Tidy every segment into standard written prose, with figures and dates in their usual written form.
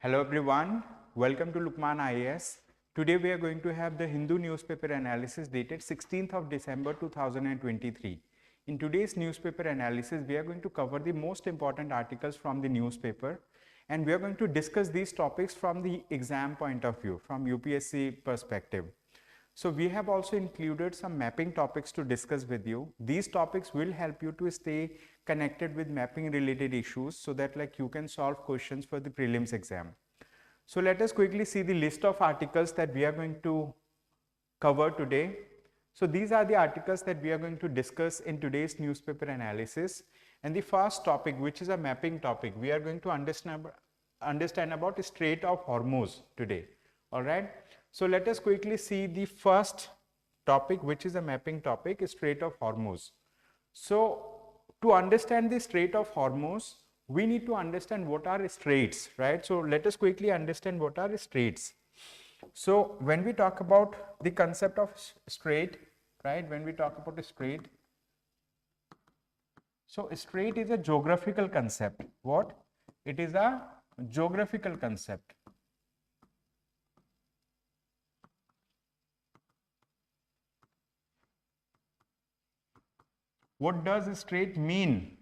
Hello everyone, welcome to Lukmaan IAS. Today we are going to have the Hindu newspaper analysis dated 16th of December 2023. In today's newspaper analysis, we are going to cover the most important articles from the newspaper and we are going to discuss these topics from the exam point of view, from UPSC perspective. So we have also included some mapping topics to discuss with you. These topics will help you to stay connected with mapping related issues so that you can solve questions for the prelims exam. So let us quickly see the list of articles that we are going to cover today. So these are the articles that we are going to discuss in today's newspaper analysis. And the first topic, which is a mapping topic, we are going to understand about Strait of Hormuz today. All right. So let us quickly see the first topic, which is a mapping topic, Strait of Hormuz. So to understand the Strait of Hormuz, we need to understand what are straits, right? So let us quickly understand what are straits. So when we talk about the concept of strait, right? When we talk about a strait, so strait is a geographical concept. What? It is a geographical concept. What does a strait mean?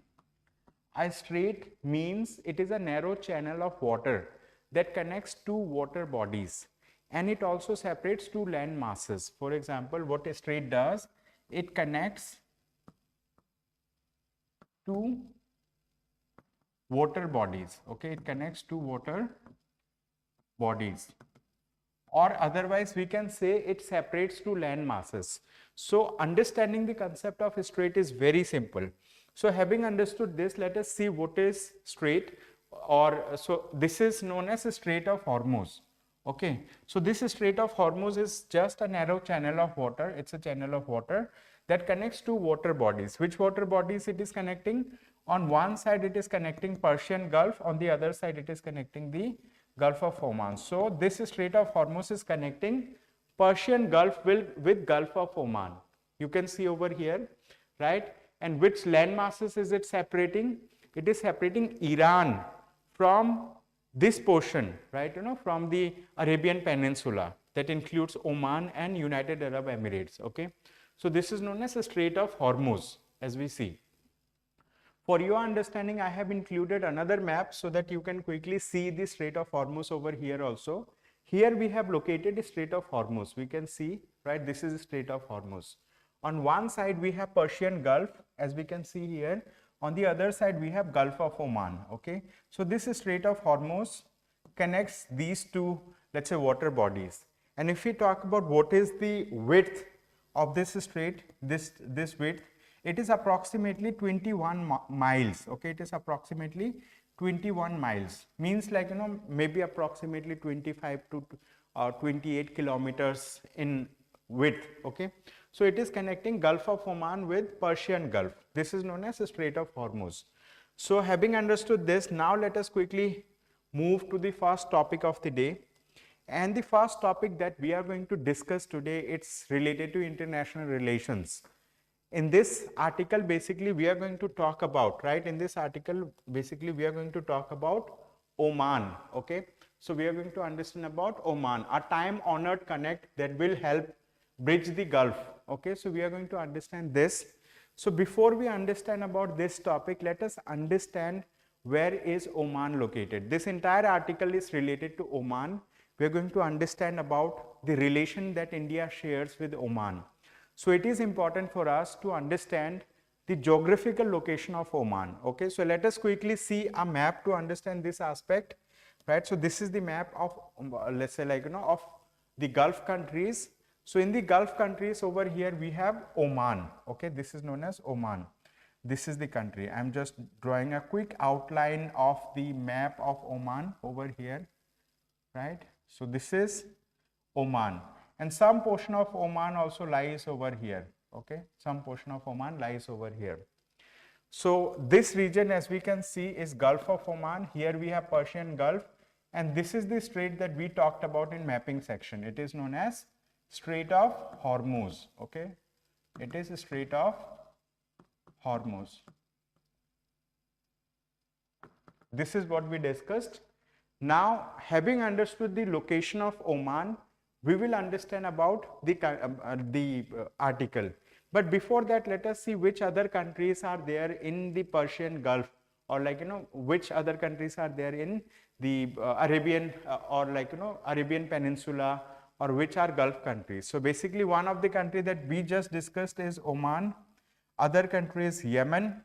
A strait means it is a narrow channel of water that connects two water bodies and it also separates two land masses. For example, what a strait does, it connects two water bodies. Okay, it connects two water bodies. Or otherwise we can say it separates two land masses. So understanding the concept of a strait is very simple. So having understood this, let us see what is strait, or so this is known as a Strait of Hormuz. Okay, so this Strait of Hormuz is just a narrow channel of water. It's a channel of water that connects two water bodies. Which water bodies it is connecting? On one side it is connecting Persian Gulf, on the other side it is connecting the Gulf of Oman. So this Strait of Hormuz is connecting Persian Gulf with Gulf of Oman. You can see over here, right? And which land masses is it separating? It is separating Iran from this portion, right? From the Arabian Peninsula that includes Oman and United Arab Emirates. Okay, so this is known as the Strait of Hormuz, as we see. For your understanding, I have included another map so that you can quickly see the Strait of Hormuz over here also. Here we have located the Strait of Hormuz. We can see, right, this is the Strait of Hormuz. On one side we have Persian Gulf, as we can see here. On the other side we have Gulf of Oman. Okay, so this Strait of Hormuz connects these two, let's say, water bodies. And if we talk about what is the width of this strait, this width, it is approximately 21 miles. Okay, it is approximately 21 miles. Means maybe approximately 25 to 28 kilometers in width. Okay, so it is connecting Gulf of Oman with Persian Gulf. This is known as the Strait of Hormuz. So having understood this, now let us quickly move to the first topic of the day. And the first topic that we are going to discuss today, it's related to international relations. In this article, basically we are going to talk about, right? In this article, basically we are going to talk about Oman. Okay, so we are going to understand about Oman, a time-honored connect that will help bridge the Gulf. Okay, so we are going to understand this. So before we understand about this topic, let us understand where is Oman located. This entire article is related to Oman. We are going to understand about the relation that India shares with Oman. So it is important for us to understand the geographical location of Oman. Okay, so let us quickly see a map to understand this aspect, right? So this is the map of, let's say, of the Gulf countries. So in the Gulf countries over here we have Oman. Okay, this is known as Oman. This is the country. I'm just drawing a quick outline of the map of Oman over here, right? So this is Oman, and some portion of Oman also lies over here. Okay, some portion of Oman lies over here. So this region, as we can see, is Gulf of Oman. Here we have Persian Gulf, and this is the strait that we talked about in mapping section. It is known as Strait of Hormuz. Okay, it is a Strait of Hormuz. This is what we discussed. Now, having understood the location of Oman, we will understand about the article. But before that, let us see which other countries are there in the Persian Gulf, or like, which other countries are there in the Arabian or like, Arabian Peninsula, or which are Gulf countries. So basically one of the country that we just discussed is Oman, other country is Yemen,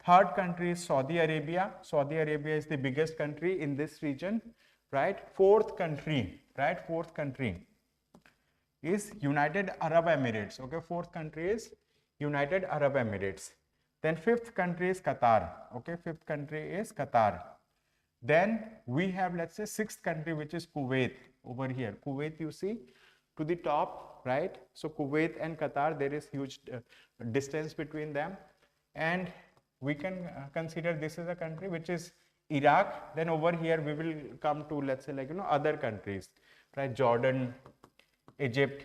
third country is Saudi Arabia. Saudi Arabia is the biggest country in this region, right? Fourth country is United Arab Emirates. Okay, fourth country is United Arab Emirates. Then fifth country is Qatar. Okay, fifth country is Qatar. Then we have, let's say, sixth country, which is Kuwait. Over here, Kuwait, you see to the top, right? So Kuwait and Qatar, there is huge distance between them, and we can consider this is a country which is Iraq. Then over here we will come to, let's say, like, other countries, right? Jordan, Egypt,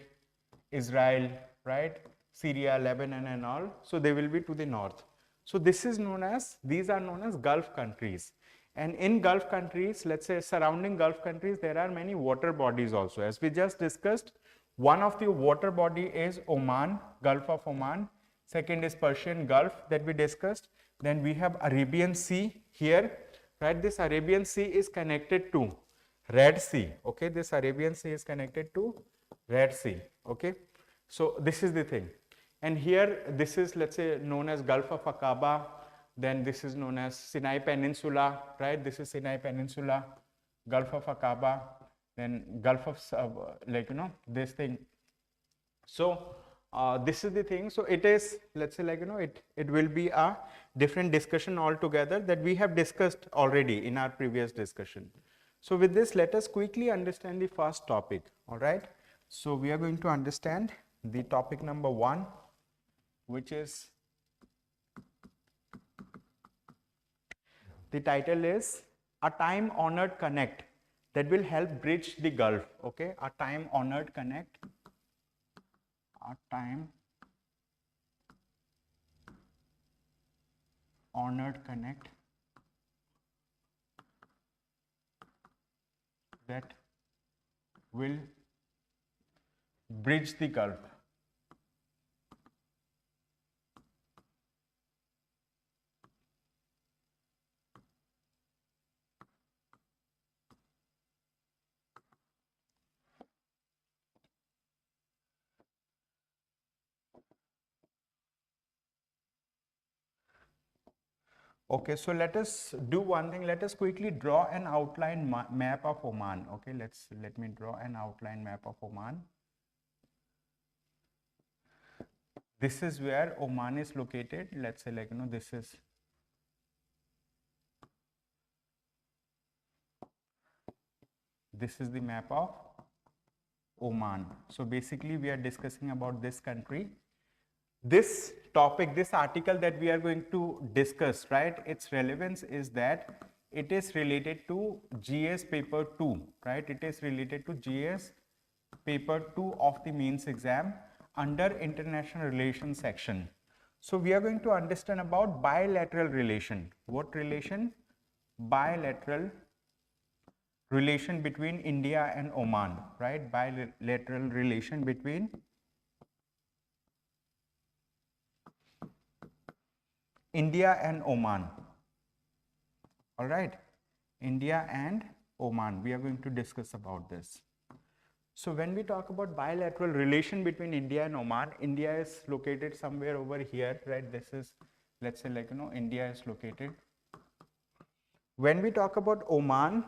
Israel, right? Syria, Lebanon and all. So they will be to the north. So this is known as, these are known as Gulf countries. And in Gulf countries, let's say surrounding Gulf countries, there are many water bodies also. As we just discussed, one of the water body is Oman, Gulf of Oman. Second is Persian Gulf that we discussed. Then we have Arabian Sea here, right? This Arabian Sea is connected to Red Sea. Okay, this Arabian Sea is connected to Red Sea. Okay, so this is the thing. And here, this is, let's say, known as Gulf of Aqaba. Then this is known as Sinai Peninsula, right? This is Sinai Peninsula, Gulf of Aqaba, then Gulf of, like, this thing. So this is the thing. So it is, let's say, like, it will be a different discussion altogether that we have discussed already in our previous discussion. So with this, let us quickly understand the first topic, all right? So we are going to understand the topic number 1, which is, the title is A Time Honored Connect that will help bridge the Gulf. Okay, a time honored connect, a time honored connect that will bridge the Gulf. Okay, so let us do one thing. Let us quickly draw an outline map of Oman. Okay, let me draw an outline map of Oman. This is where Oman is located. Let's say, like, this is the map of Oman. So basically we are discussing about this country. This topic, this article that we are going to discuss, right, its relevance is that it is related to GS paper 2, right? It is related to GS paper 2 of the mains exam under international relations section. So we are going to understand about bilateral relation. What relation? Bilateral relation between India and Oman, right? Bilateral relation between India and Oman. All right, India and Oman, we are going to discuss about this. So when we talk about bilateral relation between India and Oman, India is located somewhere over here, right? This is, let's say, like, India is located. When we talk about Oman,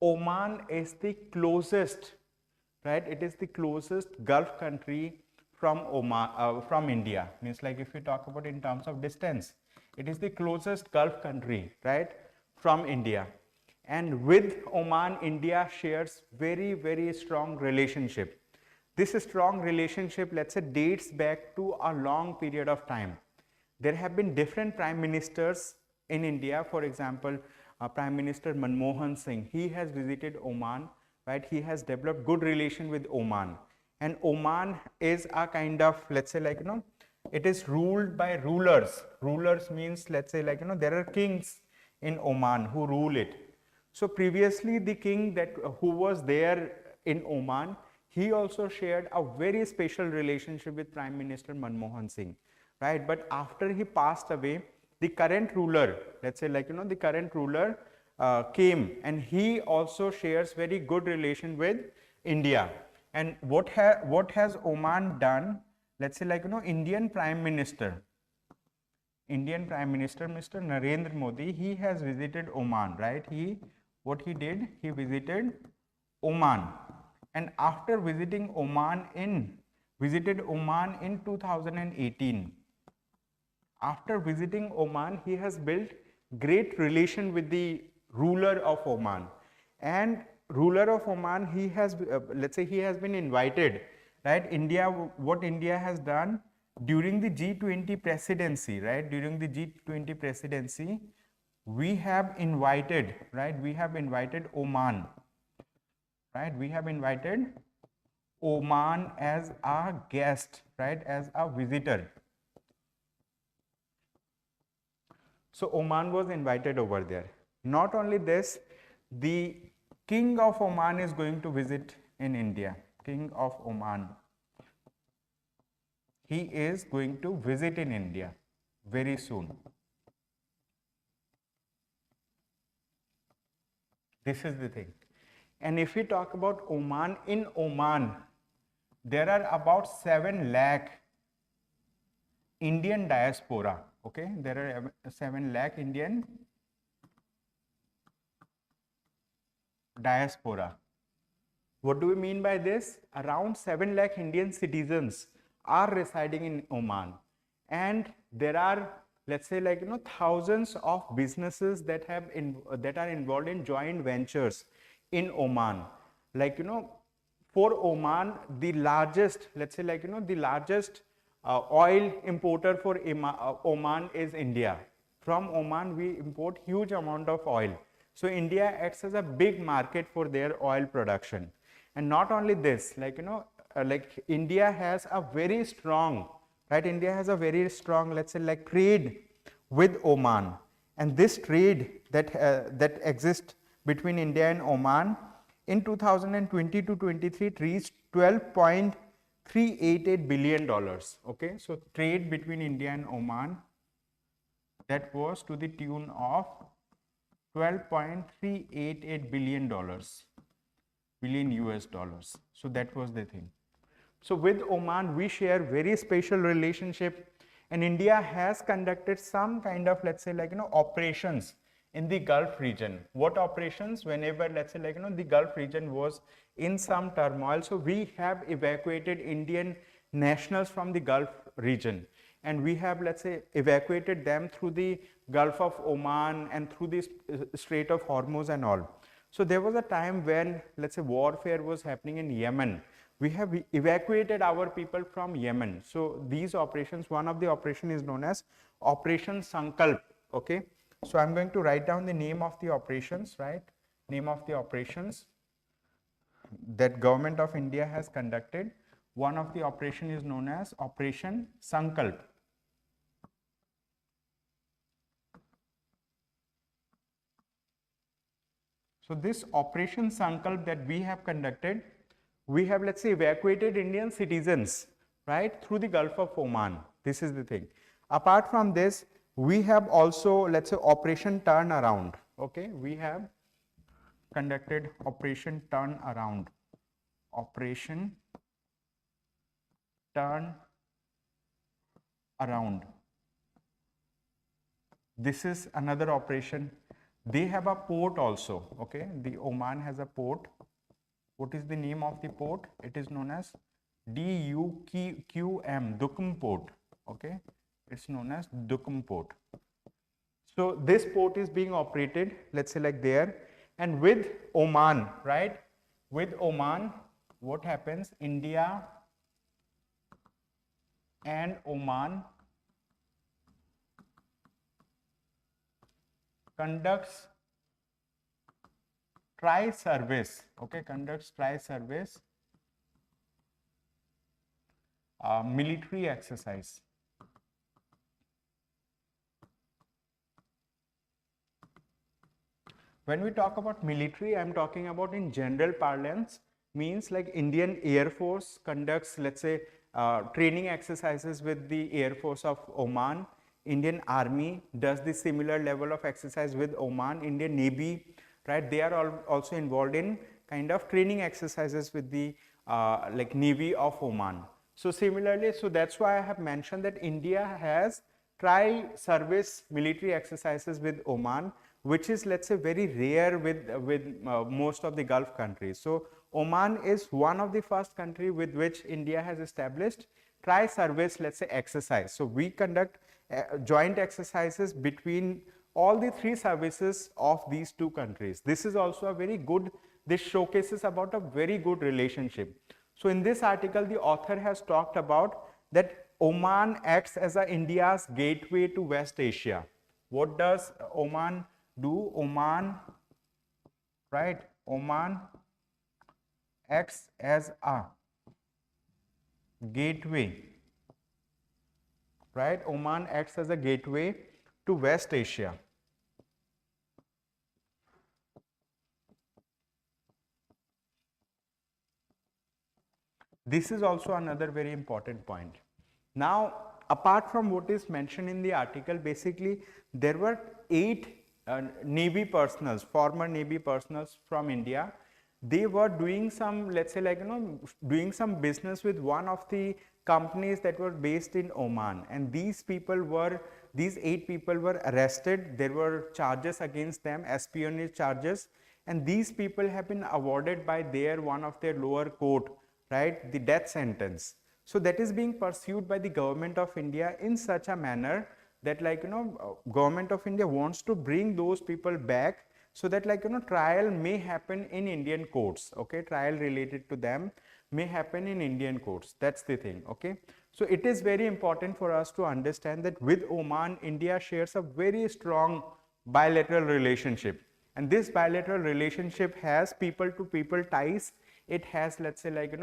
Oman is the closest, right? It is the closest Gulf country from Oman, from India. Means, like, if you talk about in terms of distance, it is the closest Gulf country, right, from India. And with Oman, India shares very, very strong relationship. This strong relationship, let's say, dates back to a long period of time. There have been different prime ministers in India. For example, Prime Minister Manmohan Singh, he has visited Oman, right? He has developed good relation with Oman. And Oman is a kind of, let's say, like, it is ruled by rulers. Rulers means, let's say, like, there are kings in Oman who rule it. So previously the king that who was there in Oman, he also shared a very special relationship with Prime Minister Manmohan Singh, right? But after he passed away, the current ruler, let's say like the current ruler came, and he also shares very good relation with India. And what has Oman done? Let's say like Indian Prime Minister Mr. Narendra Modi, he has visited Oman, right? What he did, he visited Oman, and after visited Oman in 2018. After visiting Oman, he has built great relation with the ruler of Oman, and ruler of Oman, he has let's say he has been invited, right? What India has done during the G20 presidency, right? During the G20 presidency, we have invited, right? We have invited Oman, right? We have invited Oman as a guest, right? As a visitor. So Oman was invited over there. Not only this, the King of Oman is going to visit in India. King of Oman. He is going to visit in India very soon. This is the thing. And if we talk about Oman, in Oman, there are about 7 lakh Indian diaspora. Okay, there are 7 lakh Indian diaspora. What do we mean by this? Around 7 lakh Indian citizens are residing in Oman, and there are, let's say like thousands of businesses that are involved in joint ventures in Oman. Like for Oman, the largest, let's say like the largest oil importer for Oman is India. From Oman we import huge amount of oil, so India acts as a big market for their oil production. And not only this, like like India has a very strong, right? India has a very strong, let's say like trade with Oman, and this trade that exists between India and Oman in 2020 to 23 reached $12.388 billion. Okay, so trade between India and Oman, that was to the tune of $12.388 billion US dollars. So that was the thing. So with Oman we share very special relationship, and India has conducted some kind of, let's say like operations in the Gulf region. What operations? Whenever, let's say like the Gulf region was in some turmoil, so we have evacuated Indian nationals from the Gulf region, and we have, let's say, evacuated them through the Gulf of Oman and through the Strait of Hormuz and all. So there was a time when, let's say, warfare was happening in Yemen. We have evacuated our people from Yemen. So these operations, one of the operation is known as Operation Sankalp. Okay, so I'm going to write down the name of the operations, right? Name of the operations that Government of India has conducted. One of the operation is known as Operation Sankalp. So this Operation Sankalp that we have conducted, we have, let's say, evacuated Indian citizens, right, through the Gulf of Oman. This is the thing. Apart from this, we have also, let's say, Operation Turnaround. Okay, we have conducted Operation Turnaround. Operation Turn Around. This is another operation. They have a port also. Okay, the Oman has a port. What is the name of the port? It is known as DUQM, Duqm Port. Okay, it's known as Duqm Port. So this port is being operated, let's say like there. And with Oman, right? With Oman, what happens? India and Oman conducts tri-service, okay, conducts tri-service military exercise. When we talk about military, I'm talking about in general parlance, means like Indian Air Force conducts, let's say, training exercises with the Air Force of Oman. Indian Army does the similar level of exercise with Oman. Indian Navy, right, they are also involved in kind of training exercises with the like Navy of Oman. So similarly, so that's why I have mentioned that India has tri-service military exercises with Oman, which is, let's say, very rare with most of the Gulf countries. So Oman is one of the first country with which India has established tri-service, let's say, exercise. So we conduct joint exercises between all the three services of these two countries. This is also a very good, this showcases about a very good relationship. So in this article, the author has talked about that Oman acts as a India's gateway to West Asia. What does Oman do? Oman, right? Oman acts as a gateway, right? Oman acts as a gateway to West Asia. This is also another very important point. Now, apart from what is mentioned in the article, basically there were 8 Navy personals, former Navy personals from India. They were doing some, let's say, like, doing some business with one of the companies that were based in Oman, and these 8 people were arrested. There were charges against them, espionage charges, and these people have been awarded by one of their lower court, right, the death sentence. So that is being pursued by the government of India in such a manner that, like, government of India wants to bring those people back, so that, like, trial may happen in Indian courts. Okay, trial related to them may happen in Indian courts. That's the thing. Okay, so it is very important for us to understand that with Oman, India shares a very strong bilateral relationship, and this bilateral relationship has people to people ties. It has, let's say, like,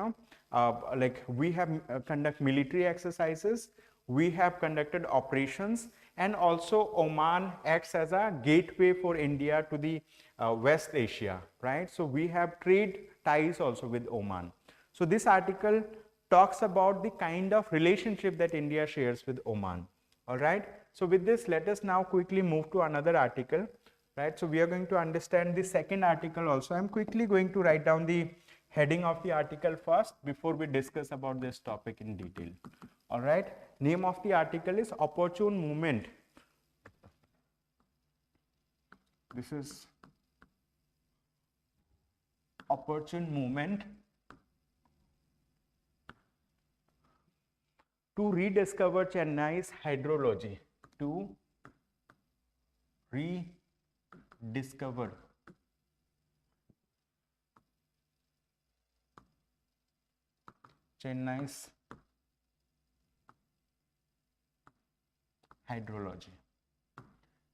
like we have conduct military exercises, we have conducted operations, and also Oman acts as a gateway for India to the West Asia, right? So we have trade ties also with Oman. So this article talks about the kind of relationship that India shares with Oman. All right. So with this, let us now quickly move to another article, right? So we are going to understand the second article also. I'm quickly going to write down the heading of the article first before we discuss about this topic in detail. All right. Name of the article is Opportune Movement. This is Opportune Movement to rediscover Chennai's hydrology. To rediscover Chennai's hydrology.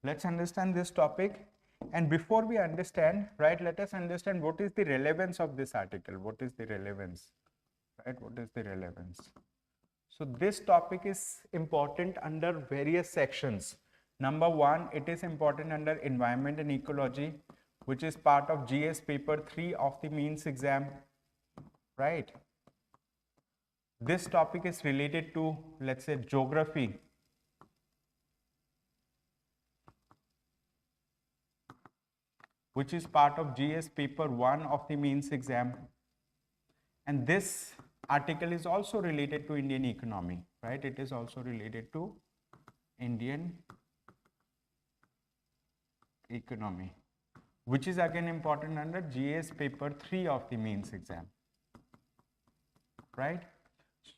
Let's understand this topic, and before we understand, right, let us understand what is the relevance of this article. What is the relevance, right? What is the relevance? So this topic is important under various sections. Number 1, it is important under environment and ecology, which is part of GS paper 3 of the means exam, right? This topic is related to, let's say, geography, which is part of GS paper 1 of the means exam. And this article is also related to Indian economy, right? It is also related to Indian economy, which is again important under GS paper 3 of the means exam, right?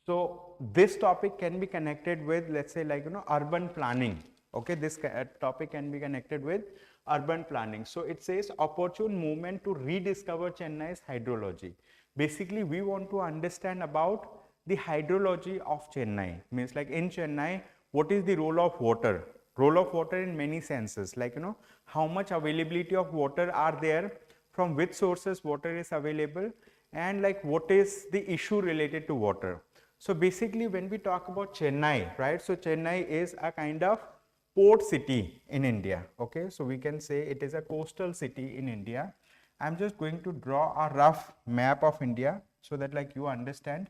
So this topic can be connected with, let's say, like, urban planning. Okay, this topic can be connected with urban planning. So it says opportune movement to rediscover Chennai's hydrology. Basically, we want to understand about the hydrology of Chennai. Means, like, in Chennai, what is the role of water? Role of water in many senses, like, how much availability of water are there, from which sources water is available, and like what is the issue related to water. So basically, when we talk about Chennai, right, so Chennai is a kind of port city in India. Okay, so we can say it is a coastal city in India. I'm just going to draw a rough map of India so that like you understand.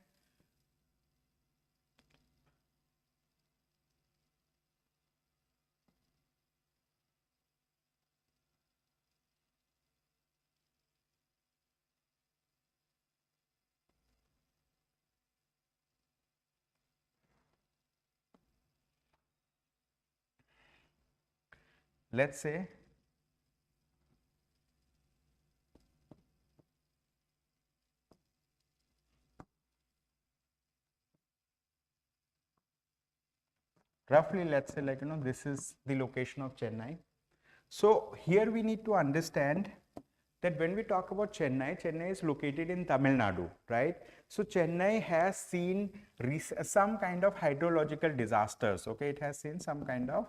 Let's say roughly, let's say like this is the location of Chennai. So here we need to understand that when we talk about Chennai, Chennai is located in Tamil Nadu, right? So Chennai has seen some kind of hydrological disasters. Okay, it has seen some kind of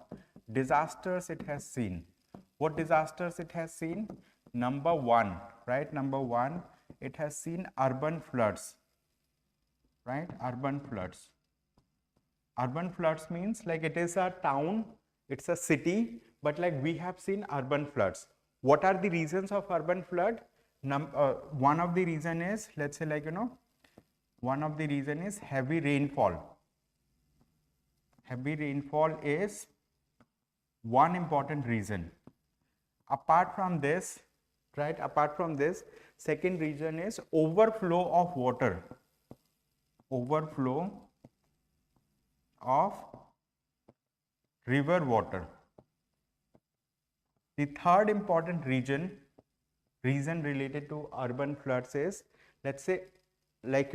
disasters. It has seen what disasters it has seen? Number one, right? Number one, it has seen urban floods, right? Urban floods. Urban floods means like it is a town, it's a city, but like we have seen urban floods. What are the reasons of urban flood? One of the reason is, let's say like one of the reason is heavy rainfall. Heavy rainfall is one important reason. Apart from this, right? Apart from this, second reason is overflow of water. Overflow of river water. The third important reason related to urban floods is, let's say like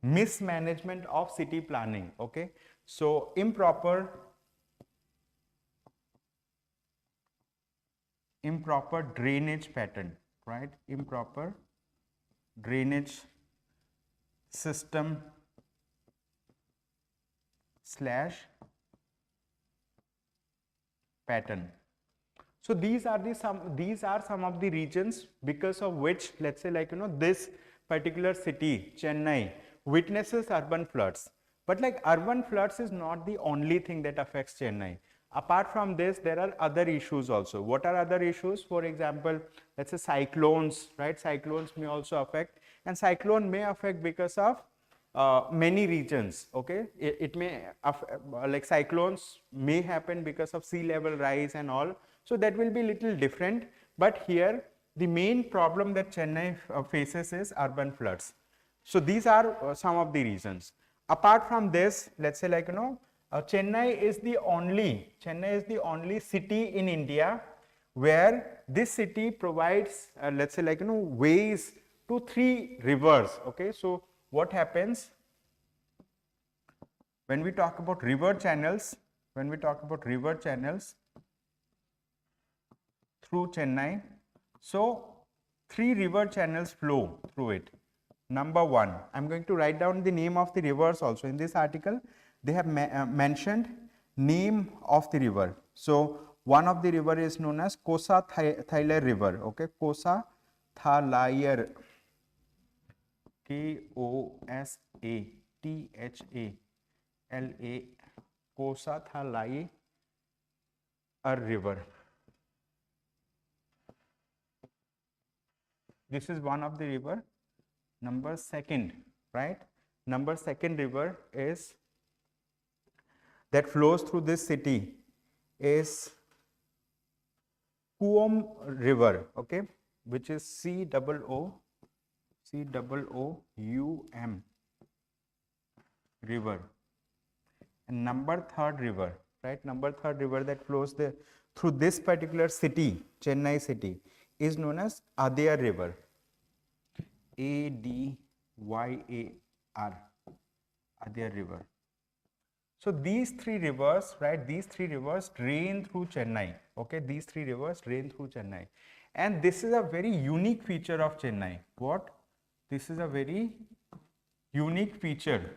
mismanagement of city planning. Okay, so improper drainage pattern, right? Improper drainage system / pattern. So these are some of the regions because of which, let's say like this particular city Chennai witnesses urban floods. But like urban floods is not the only thing that affects Chennai. Apart from this, there are other issues also. What are other issues? For example, let's say cyclones, right? Cyclones may also affect, and cyclone may affect because of many regions. Okay, it may like cyclones may happen because of sea level rise and all, so that will be little different. But here the main problem that Chennai faces is urban floods. So these are some of the reasons. Apart from this, let's say like Chennai is the only city in India where this city provides let's say like ways to 3 rivers. Okay, so what happens when we talk about river channels? When we talk about river channels through Chennai, so 3 river channels flow through it. Number one, I'm going to write down the name of the rivers also. In this article, they have mentioned name of the river. So one of the river is known as Kosa Thaler River. Okay, Kosa Thaler. Kosa-Thala, Kosa Thalai river. This is one of the river. Number second, right? Number second river is that flows through this city is Coom River. Okay, which is COOUM river. And number third river, right? Number third river that flows through this particular city, Chennai city, is known as Adyar River. Adyar, Adyar River. So these 3 rivers, right? These 3 rivers drain through Chennai. Okay, these 3 rivers drain through Chennai, and this is a very unique feature of Chennai. What? This is a very unique feature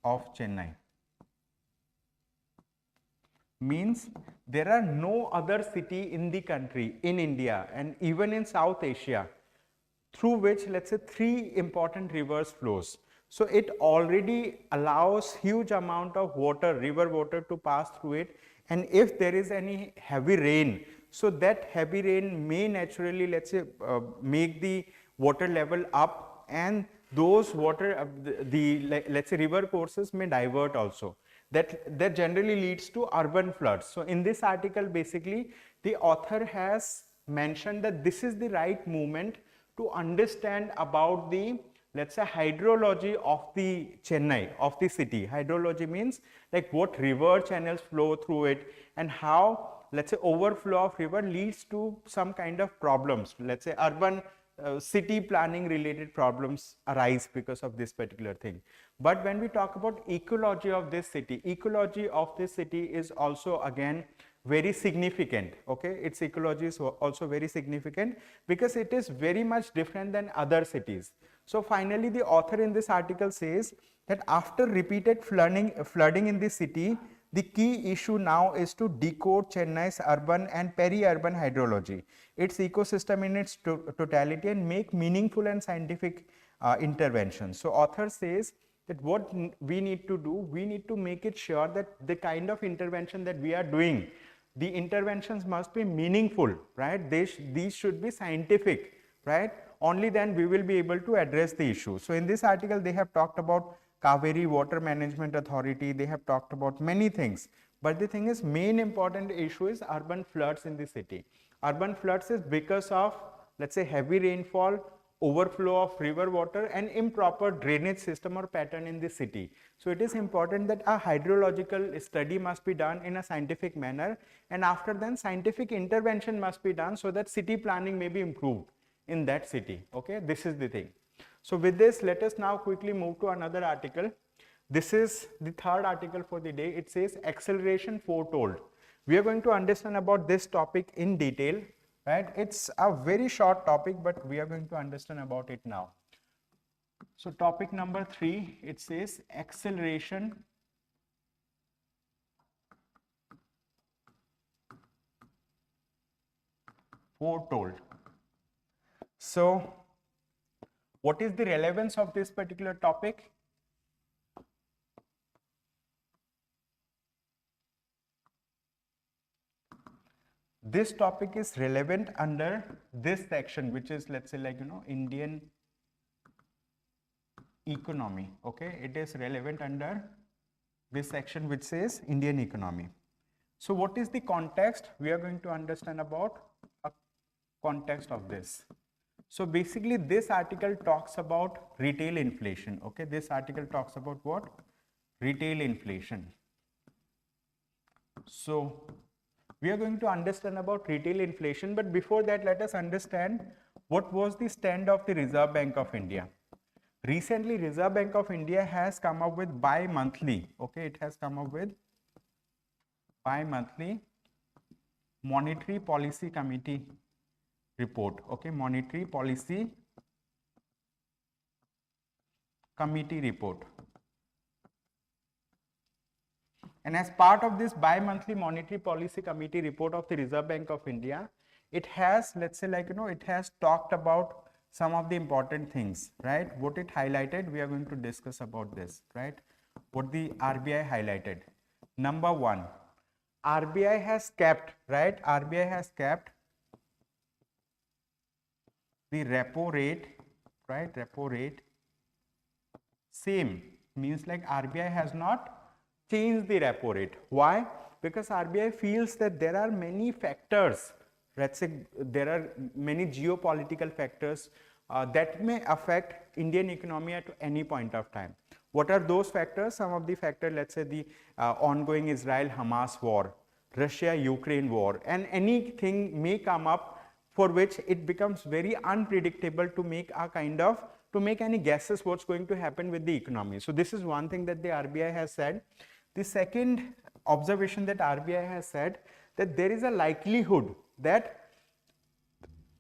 of Chennai. Means there are no other city in the country, in India and even in South Asia, through which let's say 3 important rivers flows. So it already allows huge amount of water, river water to pass through it, and if there is any heavy rain, so that heavy rain may naturally, let's say, make the water level up, and those water, let's say river courses may divert also. That generally leads to urban floods. So in this article, basically, the author has mentioned that this is the right moment to understand about the, let's say, hydrology of the Chennai, of the city. Hydrology means like what river channels flow through it, and how, let's say, overflow of river leads to some kind of problems. Let's say urban city planning related problems arise because of this particular thing. But when we talk about ecology of this city is also again very significant. Okay, its ecology is also very significant because it is very much different than other cities. So finally, the author in this article says that after repeated flooding in the city, the key issue now is to decode Chennai's urban and peri-urban hydrology, its ecosystem in its totality, and make meaningful and scientific interventions. So author says that what we need to do, we need to make it sure that the kind of intervention that we are doing, the interventions must be meaningful, right? These should be scientific, right? Only then we will be able to address the issue. So in this article, they have talked about Kaveri Water Management Authority, they have talked about many things. But the thing is, main important issue is urban floods in the city. Urban floods is because of, let's say, heavy rainfall, overflow of river water, and improper drainage system or pattern in the city. So it is important that a hydrological study must be done in a scientific manner, and after then scientific intervention must be done so that city planning may be improved in that city. Okay, this is the thing. So with this, let us now quickly move to another article. This is the third article for the day. It says acceleration foretold. We are going to understand about this topic in detail, right? It's a very short topic, but we are going to understand about it now. So topic number 3, it says acceleration foretold. So what is the relevance of this particular topic? This topic is relevant under this section, which is, let's say, like, Indian economy. Okay, it is relevant under this section which says Indian economy. So what is the context? We are going to understand about a context of this. So basically, this article talks about retail inflation. Okay, this article talks about what? Retail inflation. So we are going to understand about retail inflation, but before that, let us understand what was the stand of the Reserve Bank of India. Recently, Reserve Bank of India has come up with bi-monthly, okay, it has come up with bi-monthly Monetary Policy Committee report, okay, Monetary Policy Committee report. And as part of this bi-monthly Monetary Policy Committee report of the Reserve Bank of India, it has, let's say, like, it has talked about some of the important things, right? What it highlighted, we are going to discuss about this, right? What the RBI highlighted. Number 1, RBI has kept, right? RBI has kept the repo rate, right? Repo rate same, means like RBI has not changed the repo rate. Why? Because RBI feels that there are many factors, let's say there are many geopolitical factors that may affect Indian economy at any point of time. What are those factors? Some of the factors, let's say the ongoing Israel-Hamas war, Russia-Ukraine war, and anything may come up for which it becomes very unpredictable to make a kind of, to make any guesses what's going to happen with the economy. So this is one thing that the RBI has said. The second observation that RBI has said, that there is a likelihood that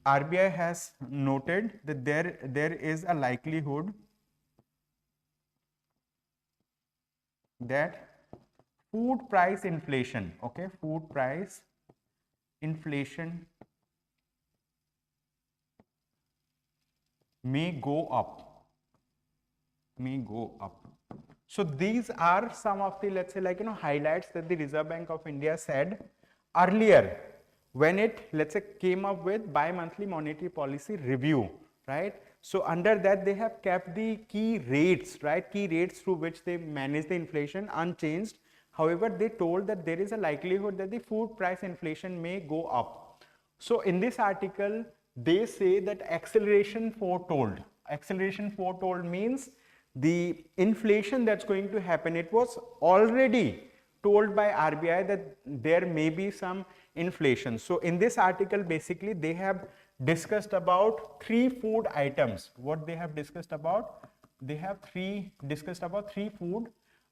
RBI has noted that there is a likelihood that food price inflation, okay, food price inflation may go up. may go up. So these are some of the, let's say, like, highlights that the Reserve Bank of India said earlier when it, let's say, came up with bi-monthly monetary policy review, right? So under that they have kept the key rates, right? Key rates through which they manage the inflation unchanged. However, they told that there is a likelihood that the food price inflation may go up. So in this article, they say that acceleration foretold. Acceleration foretold means the inflation that's going to happen, it was already told by RBI that there may be some inflation. So in this article, basically they have discussed about 3 food items. What they have discussed about? They have discussed about 3 food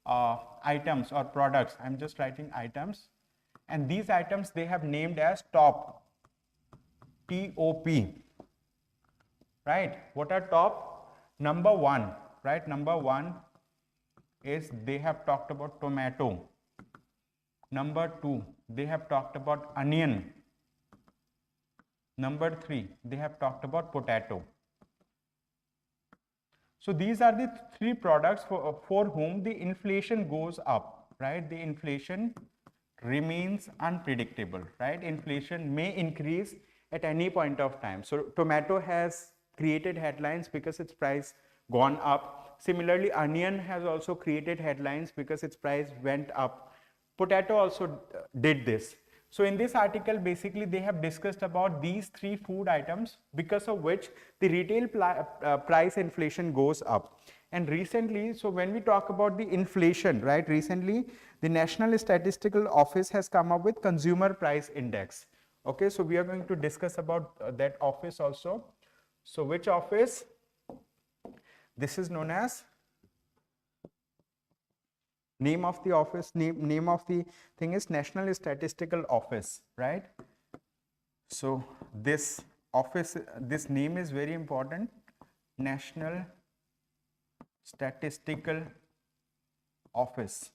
items or products. I'm just writing items, and these items they have named as top, T-O-P, right? What are top? Number 1, right? Number 1 is they have talked about tomato. Number 2, they have talked about onion. Number 3, they have talked about potato. So these are the 3 products for whom the inflation goes up, right? The inflation remains unpredictable, right? Inflation may increase at any point of time. So tomato has created headlines because its price gone up. Similarly, onion has also created headlines because its price went up. Potato also did this. So in this article, basically they have discussed about these 3 food items because of which the retail price inflation goes up. And recently, so when we talk about the inflation, right, recently the National Statistical Office has come up with Consumer Price Index. Okay, so we are going to discuss about that office also. So which office? This is known as, name of the office, name of the thing is National Statistical Office, right? So this office, this name is very important, National Statistical Office.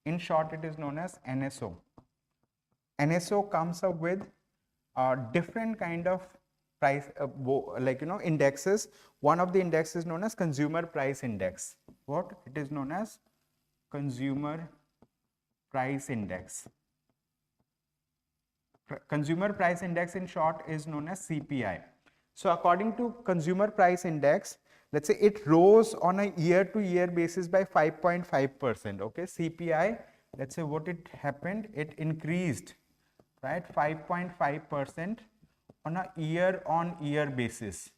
In short, it is known as NSO. NSO comes up with different kind of price, indexes. One of the indexes is known as Consumer Price Index. What? It is known as Consumer Price Index. Consumer Price Index in short is known as CPI. So according to Consumer Price Index, let's say it rose on a year-to-year basis by 5.5%. Okay, CPI, let's say what it happened, it increased, right, 5.5% on a year-on-year basis.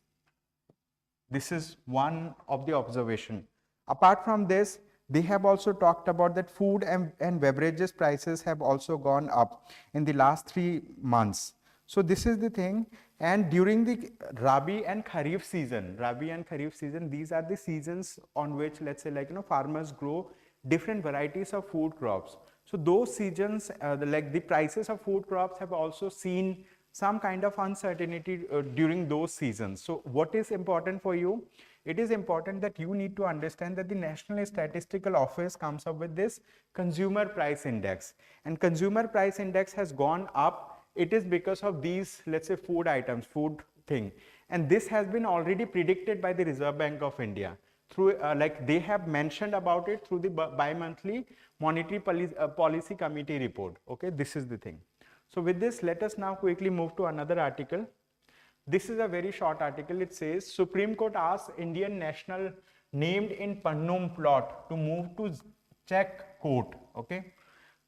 This is one of the observation. Apart from this, they have also talked about that food and beverages prices have also gone up in the last 3 months. So this is the thing. And during the Rabi and Kharif season, these are the seasons on which, let's say, farmers grow different varieties of food crops. So those seasons, the prices of food crops have also seen some kind of uncertainty during those seasons. So what is important for you? It is important that you need to understand that the National Statistical Office comes up with this Consumer Price Index, and Consumer Price Index has gone up. It is because of these, let's say, food items, food thing, and this has been already predicted by the Reserve Bank of India through they have mentioned about it through the bi-monthly monetary policy committee report. Okay, this is the thing. So with this, let us now quickly move to another article. This is a very short article. It says Supreme Court asks Indian national named in Pannum plot to move to Czech court. Okay,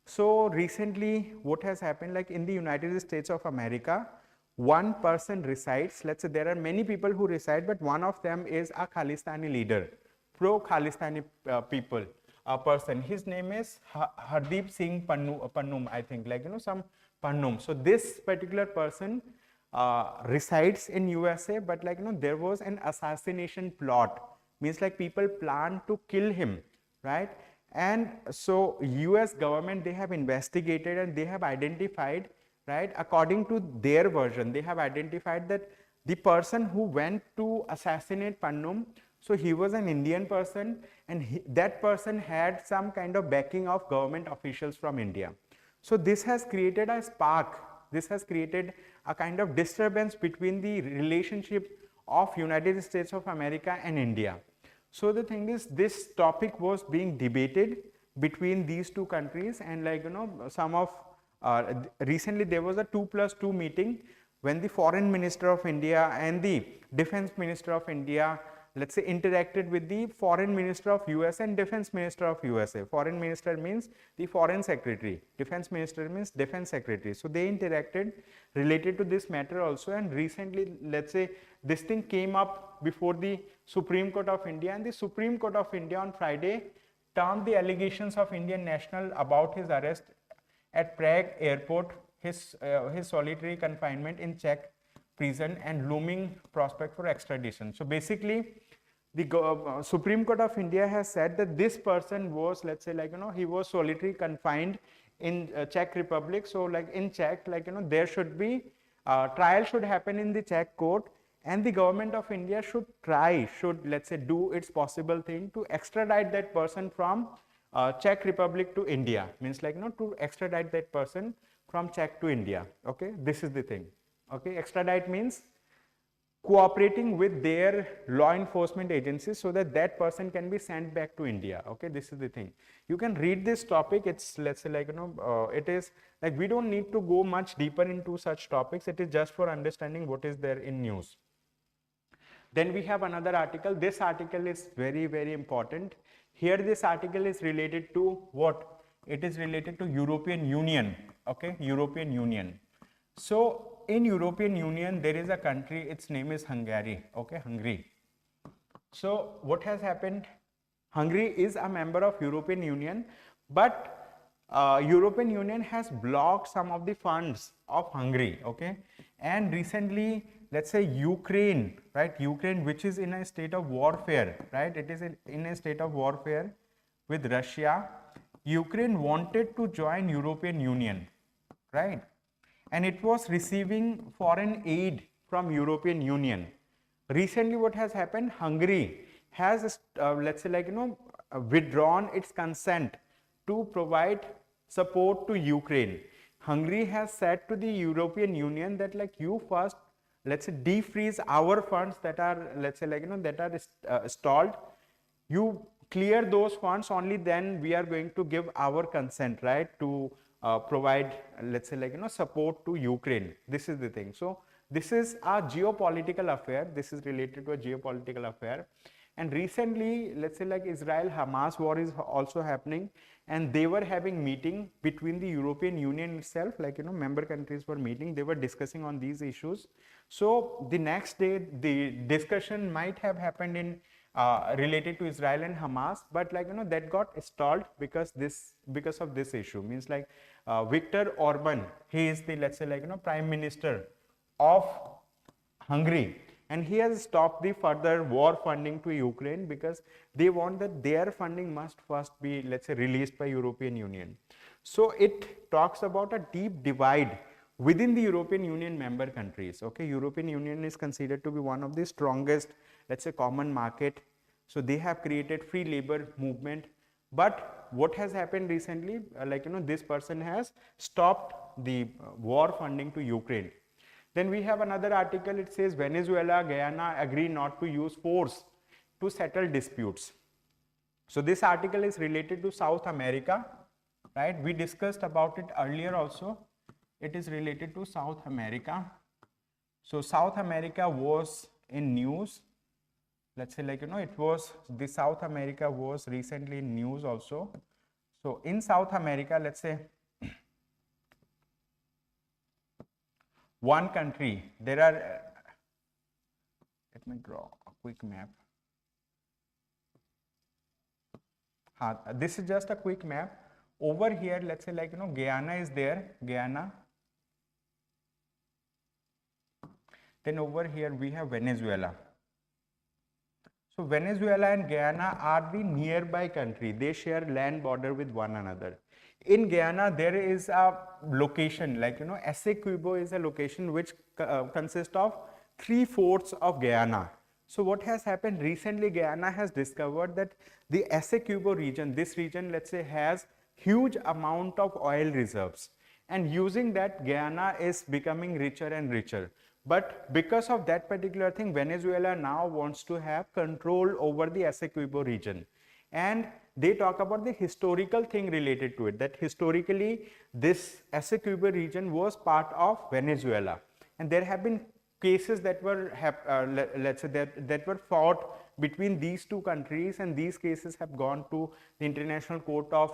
so recently what has happened, like in the United States of America, one person resides. Let's say there are many people who reside, but one of them is a Khalistani leader, pro-Khalistani people, a person. His name is Hardeep Singh Pannum, I think, some Pannum. So this particular person resides in USA, but there was an assassination plot, means people plan to kill him, right? And so US government, they have investigated and they have identified, right, according to their version, they have identified that the person who went to assassinate Pannum, so he was an Indian person, and that person had some kind of backing of government officials from India. So this has created a spark. This has created a kind of disturbance between the relationship of United States of America and India. So the thing is, this topic was being debated between these two countries, and like some of recently there was a 2+2 meeting when the foreign minister of India and the defense minister of India, let's say, interacted with the foreign minister of US and defense minister of USA. Foreign minister means the foreign secretary, defense minister means defense secretary. So they interacted related to this matter also, and recently, let's say, this thing came up before the Supreme Court of India, and the Supreme Court of India on Friday termed the allegations of Indian national about his arrest at Prague airport, his solitary confinement in Czech prison, and looming prospect for extradition. So basically, the Supreme Court of India has said that this person was, let's say, he was solitary confined in Czech Republic. So like in Czech, there should be trial should happen in the Czech court, and the government of India should let's say, do its possible thing to extradite that person from Czech Republic to India. Means to extradite that person from Czech to India. Okay, this is the thing. Okay, extradite means cooperating with their law enforcement agencies so that that person can be sent back to India. Okay, this is the thing. You can read this topic. It's, let's say, it is like we don't need to go much deeper into such topics. It is just for understanding what is there in news. Then we have another article. This article is very, very important. Here this article is related to what? It is related to European Union. Okay, European Union. So in European Union, there is a country, its name is Hungary. Okay, Hungary. So what has happened? Hungary is a member of European Union, but European Union has blocked some of the funds of Hungary. Okay, and recently, let's say Ukraine, right? Ukraine, which is in a state of warfare, right? It is in a state of warfare with Russia. Ukraine wanted to join European Union, right? And it was receiving foreign aid from European Union. Recently, what has happened? Hungary has, let's say, withdrawn its consent to provide support to Ukraine. Hungary has said to the European Union that, you first, let's say, defreeze our funds that are, let's say, that are stalled. You clear those funds, only then we are going to give our consent, right, to provide, let's say, support to Ukraine. This is the thing. So this is a geopolitical affair. This is related to a geopolitical affair. And recently, let's say, Israel-Hamas war is also happening, and they were having meeting between the European Union itself, member countries were meeting, they were discussing on these issues. So the next day, the discussion might have happened in related to Israel and Hamas, but that got stalled because of this issue. Means Viktor Orban, he is the, let's say, prime minister of Hungary, and he has stopped the further war funding to Ukraine because they want that their funding must first be, let's say, released by European Union. So it talks about a deep divide within the European Union member countries. Okay, European Union is considered to be one of the strongest, let's say, common market. So they have created free labor movement. But what has happened recently, this person has stopped the war funding to Ukraine. Then we have another article. It says Venezuela, Guyana agree not to use force to settle disputes. So this article is related to South America, right? We discussed about it earlier also. It is related to South America. So South America was in news. Let's say, it was, the South America was recently in news also. So in South America, let's say, one country, there are, let me draw a quick map. This is just a quick map. Over here, let's say, Guyana is there, Guyana. Then over here we have Venezuela. So Venezuela and Guyana are the nearby country. They share land border with one another. In Guyana, there is a location, Essequibo is a location which consists of 3/4 of Guyana. So what has happened recently, Guyana has discovered that the Essequibo region, this region, let's say, has huge amount of oil reserves. And using that, Guyana is becoming richer and richer. But because of that particular thing, Venezuela now wants to have control over the Essequibo region. And they talk about the historical thing related to it, that historically this Essequibo region was part of Venezuela. And there have been cases that were, let's say, that were fought between these two countries, and these cases have gone to the International Court of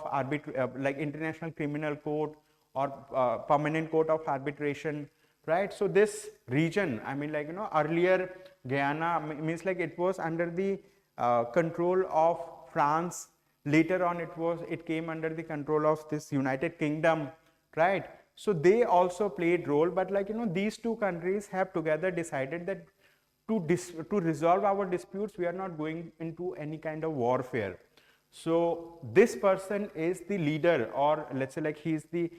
like International Criminal Court or Permanent Court of Arbitration, right? So this region, I mean, like, you know, earlier Guyana means like it was under the control of France. Later on, it came under the control of this United Kingdom, right? So they also played role, but like, you know, these two countries have together decided that to resolve our disputes, we are not going into any kind of warfare. So this person is the leader, or let's say like he's the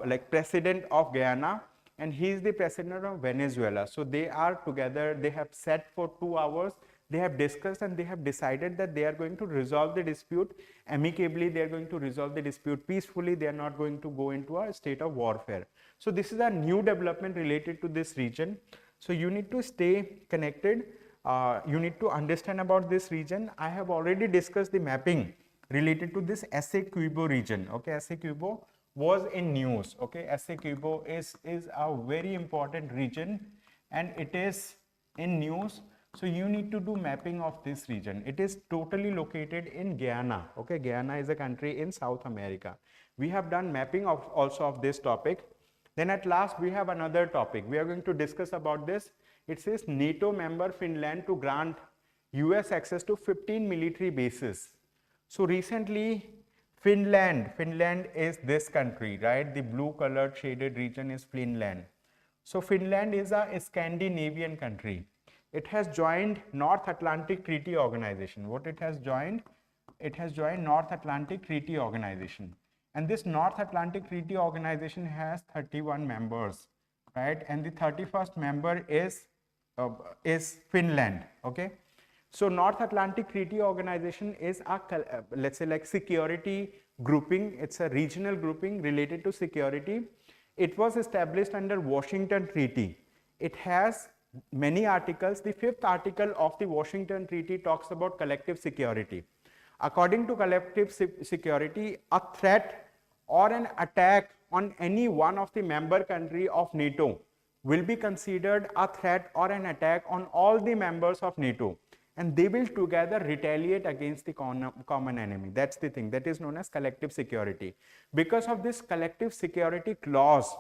like president of Guyana, and he is the president of Venezuela. So they are together, they have sat for 2 hours, they have discussed, and they have decided that they are going to resolve the dispute amicably, they are going to resolve the dispute peacefully, they are not going to go into a state of warfare. So this is a new development related to this region. So you need to stay connected, you need to understand about this region. I have already discussed the mapping related to this Essequibo region, okay. Essequibo was in news, okay. Essequibo is a very important region and it is in news. So you need to do mapping of this region. It is totally located in Guyana, okay. Guyana is a country in South America. We have done mapping of also of this topic. Then at last we have another topic. We are going to discuss about this. It says NATO member Finland to grant US access to 15 military bases. So recently Finland is this country, right? The blue colored shaded region is Finland. So Finland is a Scandinavian country. It has joined North Atlantic Treaty Organization. What it has joined? It has joined North Atlantic Treaty Organization. And this North Atlantic Treaty Organization has 31 members, right? And the 31st member is Finland, okay? So North Atlantic Treaty Organization is a, let's say like security grouping. It's a regional grouping related to security. It was established under Washington Treaty. It has many articles. The 5th article of the Washington Treaty talks about collective security. According to collective security, a threat or an attack on any one of the member country of NATO will be considered a threat or an attack on all the members of NATO, and they will together retaliate against the common enemy. That's the thing, that is known as collective security. Because of this collective security clause,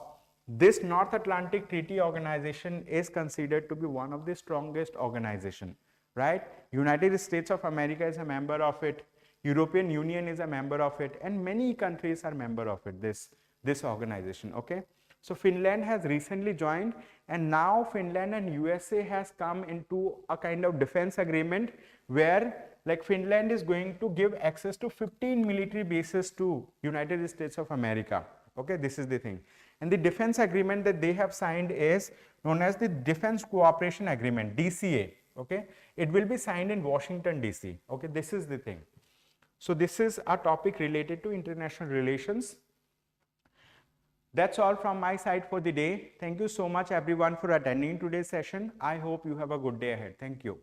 this North Atlantic Treaty Organization is considered to be one of the strongest organization, right? United States of America is a member of it, European Union is a member of it, and many countries are member of it, this organization, okay? So Finland has recently joined, and now Finland and USA has come into a kind of defense agreement where like Finland is going to give access to 15 military bases to United States of America, okay? This is the thing. And the defense agreement that they have signed is known as the Defense Cooperation Agreement, DCA, okay? It will be signed in Washington, DC, okay? This is the thing. So this is a topic related to international relations. That's all from my side for the day. Thank you so much everyone for attending today's session. I hope you have a good day ahead. Thank you.